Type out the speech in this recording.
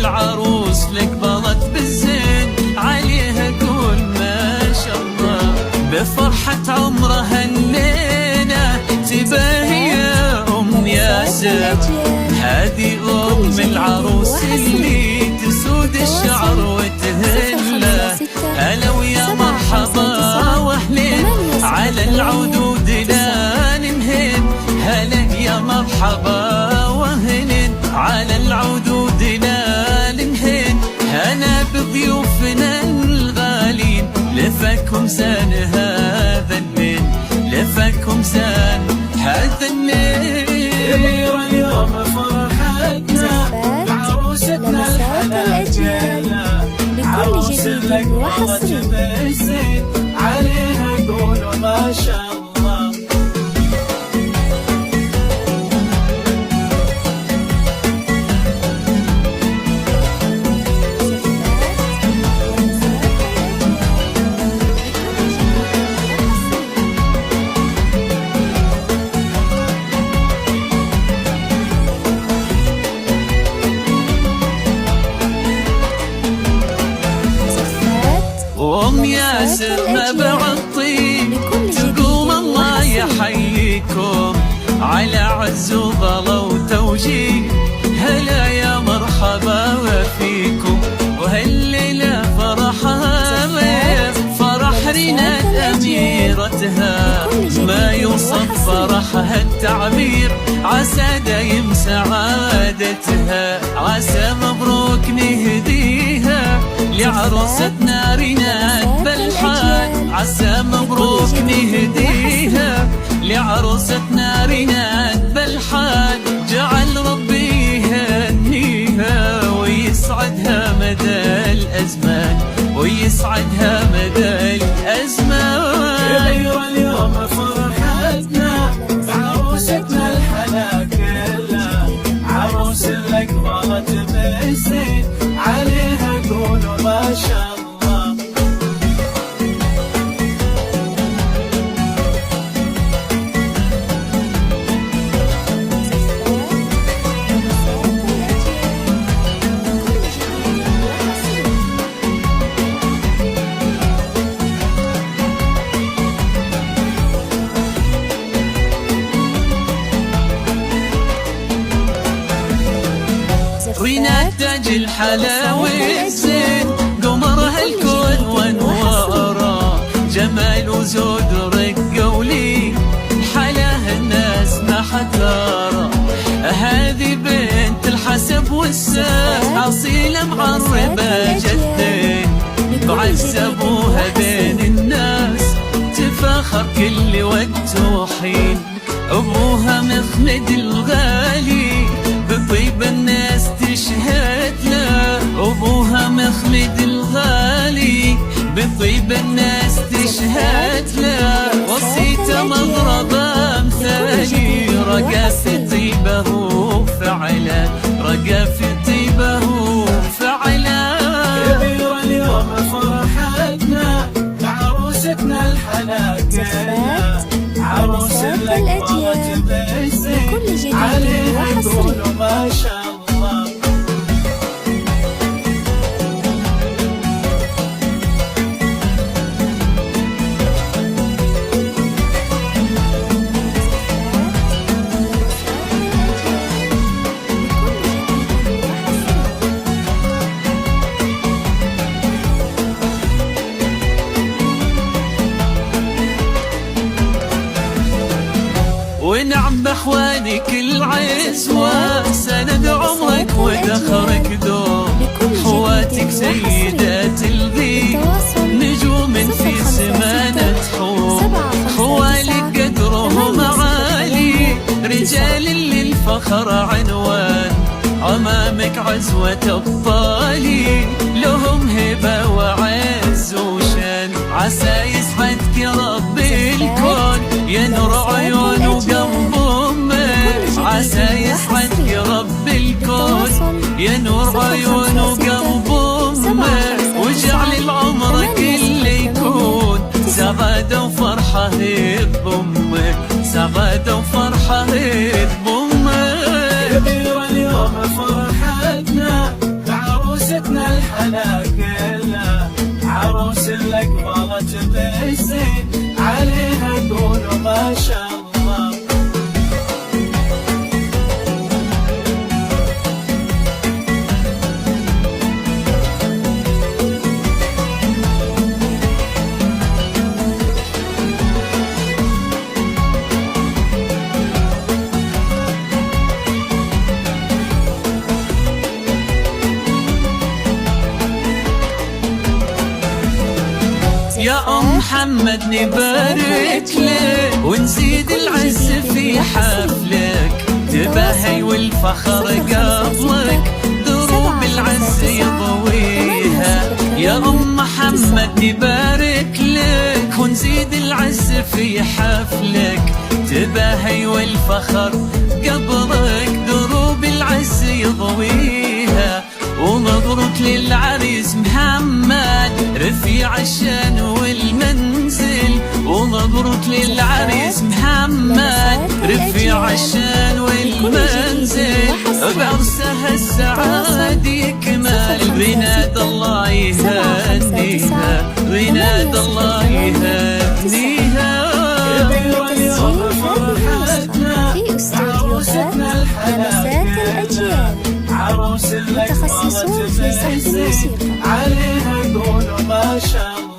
العروس لك بلت بالزين، عليها قول ما شاء الله. بفرحة عمرها الليلة تباهي يا أم ياسر، هذه أم العروس اللي تسود الشعر وتهله. هلا ويا مرحبا واهلين على العدود لا ننهين، هلا يا مرحبا واهلين على العدود لا ننهين. هلا بضيوفنا الغالين، لفكم سان هذا الليل، لفكم سان هذا الليل. اليوم فرحتنا بعروستنا الحلال، بكل جديد وحصري بالزين، عليها قولوا ما شاء الله. أم ياسر مبع الطين تقول الله يحييكم على عز وغلا وتوجيه. هلا يا مرحبا وفيكم، وهالليلة فرحها فرح رينات أميرتها، ما يوصف فرحها التعبير، عسى دايم سعادتها. عسى مبروك نهديها لعروستنا رينات بلحان، عسى مبروك نهديها لعروستنا رينات بلحان. جعل ربي يهنيها ويسعدها مدى الأزمان، ويسعدها مدى الأزمان. اليوم فرحتنا بعروستنا الحلا كلها، عروس لك بلت بالزين، عليها قولوا ما شاء الله. رينات تاج الحلا والزين، قمرها الكون وانواره، جمال وزود رقه ولي، حلاها الناس ما حتارى. هذه بنت الحسب والساس، اصيله معربه جدين، بعزبوها بين الناس، تفاخر كل وقت وحين. ابوها مخمد الغالي، بطيب الناس تشهد له. ابوها مخمد الغالي، بطيب الناس تشهد له. وصيته مضربه مثالي، رقى في طيبه فعلا، رقى في طيبه فعلا. اليوم فرحتنا بعروستنا الحلا كلها، عروس لك بلت بالزين، عليها قولوا ما شاء الله. ونعم باخوانك العزوة، سند عمرك ودخرك دوم. خواتك سيدات الغيب، نجوم في سمانة حوم. خوالك قدرهم عالي، رجال للفخر عنوان. أمامك عزوة أبطالي، لهم هبة وعز وشان. عسى يسعدك رب الكون يا نور عيون وقلب أمك، عسى يسعدك رب الكون يا نور عيون وقلب أمك. وجعل العمر كله يكون سعادة وفرحة بأمك، سعادة وفرحة بأمك. اليوم فرحتنا ما شاء الله. يا أم محمد نبارك لك ونزيد العز في حفلك، تباهي والفخر قبلك دروب العز يضويها. يا أم محمد نبارك لك ونزيد العز في حفلك، تباهي والفخر قبلك دروب العز يضويها. ومبروك للعريس محمد رفيع الشان والمنزل، ومبروك للعريس محمد رفيع الشان والمنزل، بعرسها السعاد يكمل بنادى الله يهنيها، بنادى الله يهنيها. في استوديوهات همسات الأجيال، متخصصون في صوت الموسيقى. عليها قولوا ما شاء الله.